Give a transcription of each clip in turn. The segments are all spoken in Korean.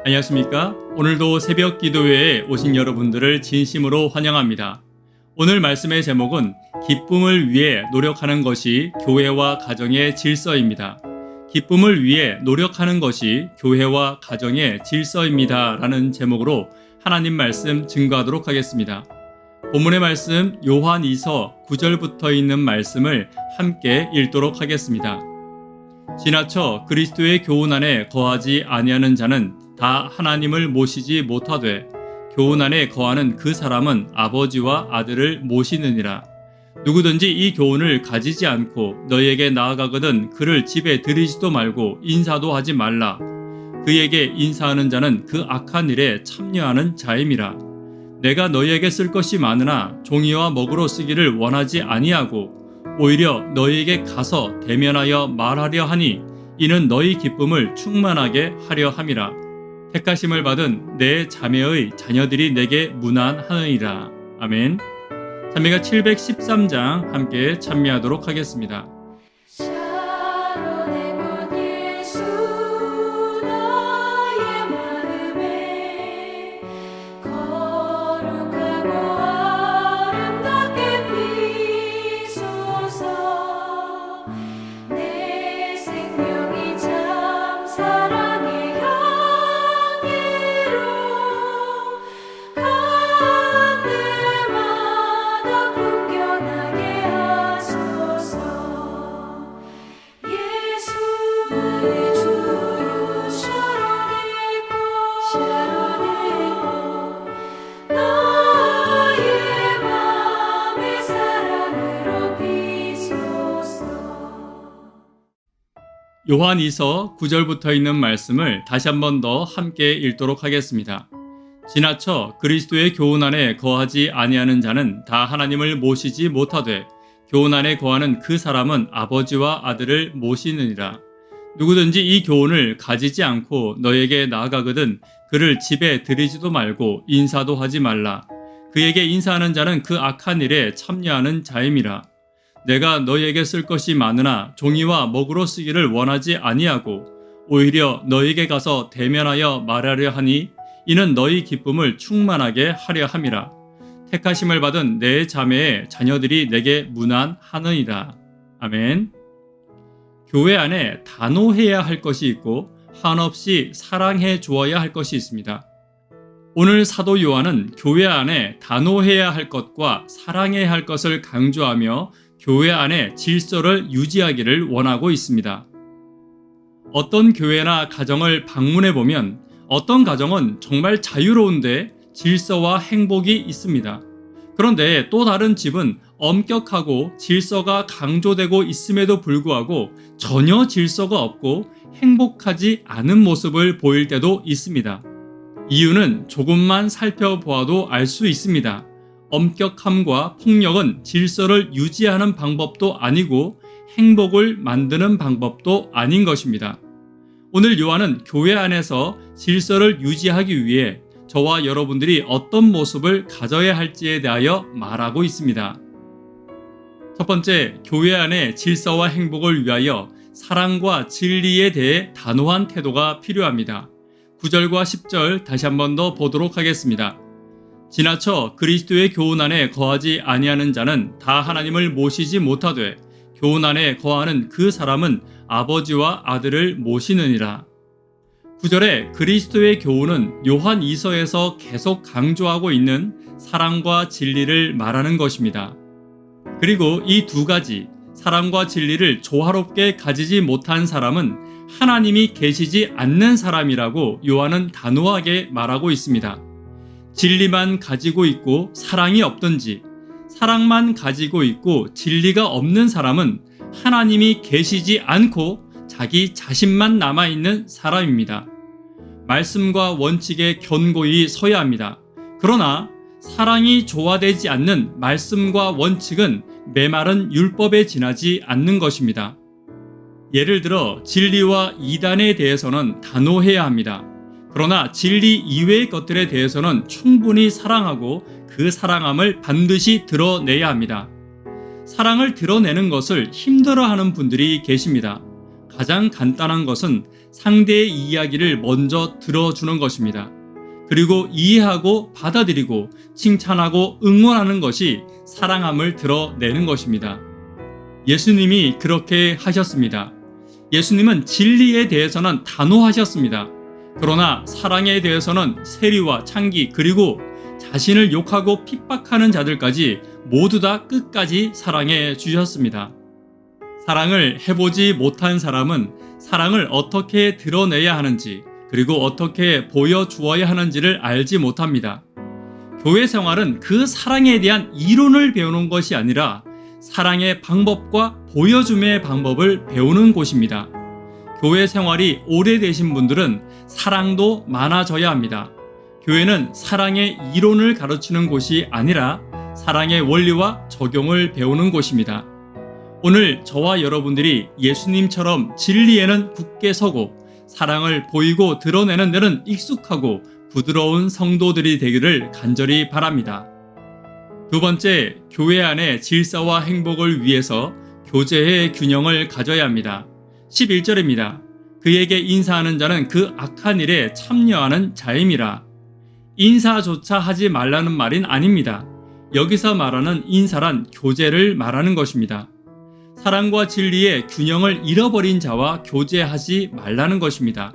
안녕하십니까? 오늘도 새벽 기도회에 오신 여러분들을 진심으로 환영합니다. 오늘 말씀의 제목은 기쁨을 위해 노력하는 것이 교회와 가정의 질서입니다. 기쁨을 위해 노력하는 것이 교회와 가정의 질서입니다. 라는 제목으로 하나님 말씀 증거하도록 하겠습니다. 본문의 말씀 요한 2서 9절부터 있는 말씀을 함께 읽도록 하겠습니다. 지나쳐 그리스도의 교훈 안에 거하지 아니하는 자는 다 하나님을 모시지 못하되 교훈 안에 거하는 그 사람은 아버지와 아들을 모시느니라. 누구든지 이 교훈을 가지지 않고 너희에게 나아가거든 그를 집에 들이지도 말고 인사도 하지 말라. 그에게 인사하는 자는 그 악한 일에 참여하는 자임이라. 내가 너희에게 쓸 것이 많으나 종이와 먹으로 쓰기를 원하지 아니하고 오히려 너희에게 가서 대면하여 말하려 하니 이는 너희 기쁨을 충만하게 하려 함이라. 택하심을 받은 내 자매의 자녀들이 내게 문안하느니라. 아멘. 찬미가 713장 함께 찬미하도록 하겠습니다. 요한 2서 9절부터 있는 말씀을 다시 한 번 더 함께 읽도록 하겠습니다. 지나쳐 그리스도의 교훈 안에 거하지 아니하는 자는 다 하나님을 모시지 못하되 교훈 안에 거하는 그 사람은 아버지와 아들을 모시느니라. 누구든지 이 교훈을 가지지 않고 너에게 나아가거든 그를 집에 들이지도 말고 인사도 하지 말라. 그에게 인사하는 자는 그 악한 일에 참여하는 자임이라. 내가 너희에게 쓸 것이 많으나 종이와 먹으로 쓰기를 원하지 아니하고 오히려 너희에게 가서 대면하여 말하려 하니 이는 너희 기쁨을 충만하게 하려 함이라. 택하심을 받은 내 자매의 자녀들이 내게 문안하느니라. 아멘. 교회 안에 단호해야 할 것이 있고 한없이 사랑해 주어야 할 것이 있습니다. 오늘 사도 요한은 교회 안에 단호해야 할 것과 사랑해야 할 것을 강조하며 교회 안에 질서를 유지하기를 원하고 있습니다. 어떤 교회나 가정을 방문해 보면 어떤 가정은 정말 자유로운데 질서와 행복이 있습니다. 그런데 또 다른 집은 엄격하고 질서가 강조되고 있음에도 불구하고 전혀 질서가 없고 행복하지 않은 모습을 보일 때도 있습니다. 이유는 조금만 살펴보아도 알 수 있습니다. 엄격함과 폭력은 질서를 유지하는 방법도 아니고 행복을 만드는 방법도 아닌 것입니다. 오늘 요한은 교회 안에서 질서를 유지하기 위해 저와 여러분들이 어떤 모습을 가져야 할지에 대하여 말하고 있습니다. 첫 번째, 교회 안의 질서와 행복을 위하여 사랑과 진리에 대해 단호한 태도가 필요합니다. 9절과 10절 다시 한 번 더 보도록 하겠습니다. 지나쳐 그리스도의 교훈 안에 거하지 아니하는 자는 다 하나님을 모시지 못하되 교훈 안에 거하는 그 사람은 아버지와 아들을 모시느니라. 9절에 그리스도의 교훈은 요한 2서에서 계속 강조하고 있는 사랑과 진리를 말하는 것입니다. 그리고 이 두 가지, 사랑과 진리를 조화롭게 가지지 못한 사람은 하나님이 계시지 않는 사람이라고 요한은 단호하게 말하고 있습니다. 진리만 가지고 있고 사랑이 없든지 사랑만 가지고 있고 진리가 없는 사람은 하나님이 계시지 않고 자기 자신만 남아있는 사람입니다. 말씀과 원칙에 견고히 서야 합니다. 그러나 사랑이 조화되지 않는 말씀과 원칙은 메마른 율법에 지나지 않는 것입니다. 예를 들어 진리와 이단에 대해서는 단호해야 합니다. 그러나 진리 이외의 것들에 대해서는 충분히 사랑하고 그 사랑함을 반드시 드러내야 합니다. 사랑을 드러내는 것을 힘들어하는 분들이 계십니다. 가장 간단한 것은 상대의 이야기를 먼저 들어주는 것입니다. 그리고 이해하고 받아들이고 칭찬하고 응원하는 것이 사랑함을 드러내는 것입니다. 예수님이 그렇게 하셨습니다. 예수님은 진리에 대해서는 단호하셨습니다. 그러나 사랑에 대해서는 세리와 창기 그리고 자신을 욕하고 핍박하는 자들까지 모두 다 끝까지 사랑해 주셨습니다. 사랑을 해보지 못한 사람은 사랑을 어떻게 드러내야 하는지 그리고 어떻게 보여주어야 하는지를 알지 못합니다. 교회 생활은 그 사랑에 대한 이론을 배우는 것이 아니라 사랑의 방법과 보여줌의 방법을 배우는 곳입니다. 교회 생활이 오래되신 분들은 사랑도 많아져야 합니다. 교회는 사랑의 이론을 가르치는 곳이 아니라 사랑의 원리와 적용을 배우는 곳입니다. 오늘 저와 여러분들이 예수님처럼 진리에는 굳게 서고 사랑을 보이고 드러내는 데는 익숙하고 부드러운 성도들이 되기를 간절히 바랍니다. 두 번째, 교회 안의 질서와 행복을 위해서 교제의 균형을 가져야 합니다. 11절입니다. 그에게 인사하는 자는 그 악한 일에 참여하는 자임이라. 인사조차 하지 말라는 말은 아닙니다. 여기서 말하는 인사란 교제를 말하는 것입니다. 사랑과 진리의 균형을 잃어버린 자와 교제하지 말라는 것입니다.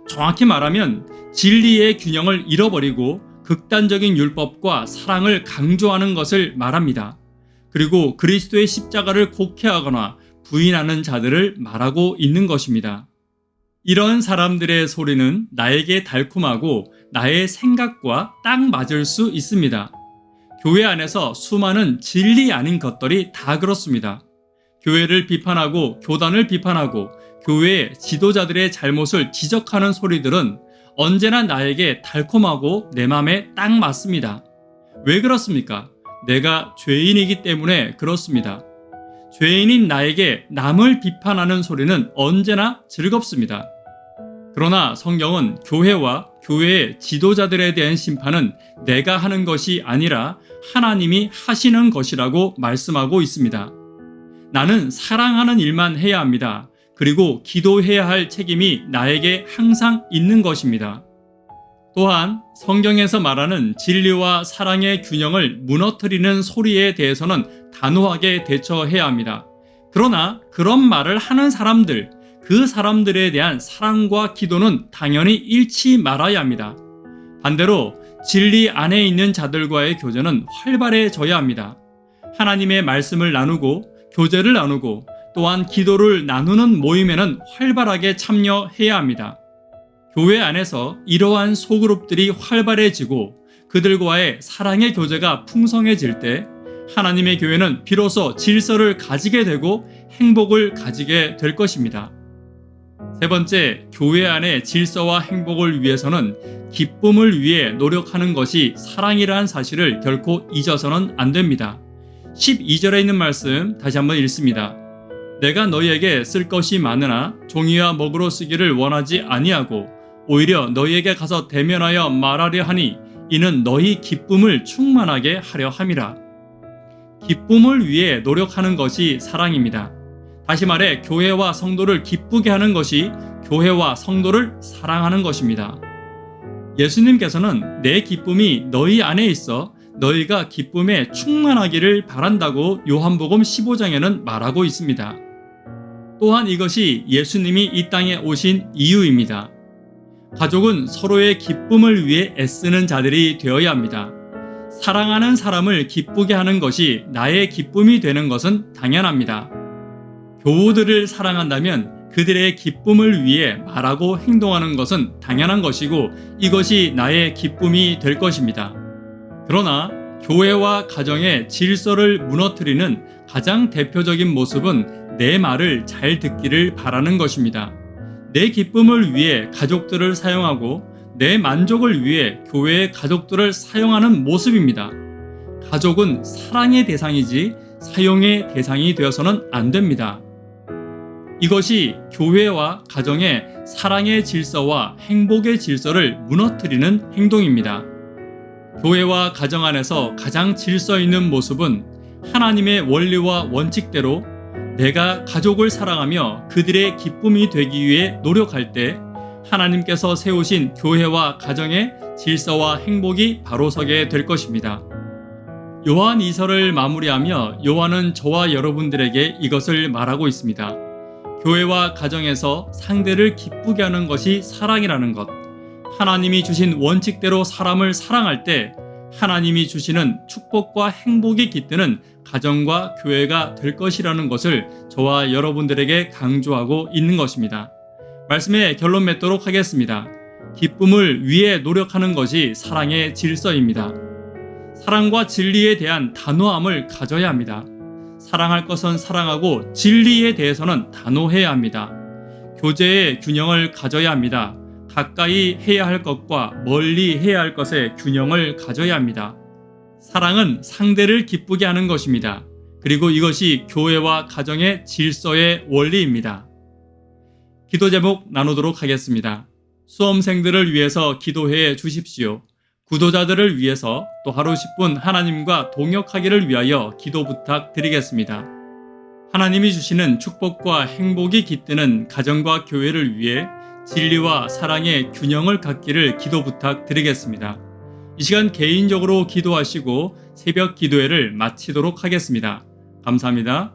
정확히 말하면 진리의 균형을 잃어버리고 극단적인 율법과 사랑을 강조하는 것을 말합니다. 그리고 그리스도의 십자가를 곡해하거나 부인하는 자들을 말하고 있는 것입니다. 이런 사람들의 소리는 나에게 달콤하고 나의 생각과 딱 맞을 수 있습니다. 교회 안에서 수많은 진리 아닌 것들이 다 그렇습니다. 교회를 비판하고 교단을 비판하고 교회의 지도자들의 잘못을 지적하는 소리들은 언제나 나에게 달콤하고 내 맘에 딱 맞습니다. 왜 그렇습니까? 내가 죄인이기 때문에 그렇습니다. 죄인인 나에게 남을 비판하는 소리는 언제나 즐겁습니다. 그러나 성경은 교회와 교회의 지도자들에 대한 심판은 내가 하는 것이 아니라 하나님이 하시는 것이라고 말씀하고 있습니다. 나는 사랑하는 일만 해야 합니다. 그리고 기도해야 할 책임이 나에게 항상 있는 것입니다. 또한 성경에서 말하는 진리와 사랑의 균형을 무너뜨리는 소리에 대해서는 단호하게 대처해야 합니다. 그러나 그런 말을 하는 사람들, 그 사람들에 대한 사랑과 기도는 당연히 잃지 말아야 합니다. 반대로 진리 안에 있는 자들과의 교제는 활발해져야 합니다. 하나님의 말씀을 나누고 교제를 나누고 또한 기도를 나누는 모임에는 활발하게 참여해야 합니다. 교회 안에서 이러한 소그룹들이 활발해지고 그들과의 사랑의 교제가 풍성해질 때 하나님의 교회는 비로소 질서를 가지게 되고 행복을 가지게 될 것입니다. 세 번째, 교회 안의 질서와 행복을 위해서는 기쁨을 위해 노력하는 것이 사랑이라는 사실을 결코 잊어서는 안 됩니다. 12절에 있는 말씀 다시 한번 읽습니다. 내가 너희에게 쓸 것이 많으나 종이와 먹으로 쓰기를 원하지 아니하고 오히려 너희에게 가서 대면하여 말하려 하니 이는 너희 기쁨을 충만하게 하려 함이라. 기쁨을 위해 노력하는 것이 사랑입니다. 다시 말해 교회와 성도를 기쁘게 하는 것이 교회와 성도를 사랑하는 것입니다. 예수님께서는 내 기쁨이 너희 안에 있어 너희가 기쁨에 충만하기를 바란다고 요한복음 15장에는 말하고 있습니다. 또한 이것이 예수님이 이 땅에 오신 이유입니다. 가족은 서로의 기쁨을 위해 애쓰는 자들이 되어야 합니다. 사랑하는 사람을 기쁘게 하는 것이 나의 기쁨이 되는 것은 당연합니다. 교우들을 사랑한다면 그들의 기쁨을 위해 말하고 행동하는 것은 당연한 것이고 이것이 나의 기쁨이 될 것입니다. 그러나 교회와 가정의 질서를 무너뜨리는 가장 대표적인 모습은 내 말을 잘 듣기를 바라는 것입니다. 내 기쁨을 위해 가족들을 사용하고 내 만족을 위해 교회의 가족들을 사용하는 모습입니다. 가족은 사랑의 대상이지 사용의 대상이 되어서는 안 됩니다. 이것이 교회와 가정의 사랑의 질서와 행복의 질서를 무너뜨리는 행동입니다. 교회와 가정 안에서 가장 질서 있는 모습은 하나님의 원리와 원칙대로 내가 가족을 사랑하며 그들의 기쁨이 되기 위해 노력할 때 하나님께서 세우신 교회와 가정의 질서와 행복이 바로 서게 될 것입니다. 요한 2서를 마무리하며 요한은 저와 여러분들에게 이것을 말하고 있습니다. 교회와 가정에서 상대를 기쁘게 하는 것이 사랑이라는 것. 하나님이 주신 원칙대로 사람을 사랑할 때 하나님이 주시는 축복과 행복이 깃드는 가정과 교회가 될 것이라는 것을 저와 여러분들에게 강조하고 있는 것입니다. 말씀의 결론 맺도록 하겠습니다. 기쁨을 위해 노력하는 것이 사랑의 질서입니다. 사랑과 진리에 대한 단호함을 가져야 합니다. 사랑할 것은 사랑하고 진리에 대해서는 단호해야 합니다. 교제의 균형을 가져야 합니다. 가까이 해야 할 것과 멀리 해야 할 것의 균형을 가져야 합니다. 사랑은 상대를 기쁘게 하는 것입니다. 그리고 이것이 교회와 가정의 질서의 원리입니다. 기도 제목 나누도록 하겠습니다. 수험생들을 위해서 기도해 주십시오. 구도자들을 위해서 또 하루 10분 하나님과 동역하기를 위하여 기도 부탁드리겠습니다. 하나님이 주시는 축복과 행복이 깃드는 가정과 교회를 위해 진리와 사랑의 균형을 갖기를 기도 부탁드리겠습니다. 이 시간 개인적으로 기도하시고 새벽 기도회를 마치도록 하겠습니다. 감사합니다.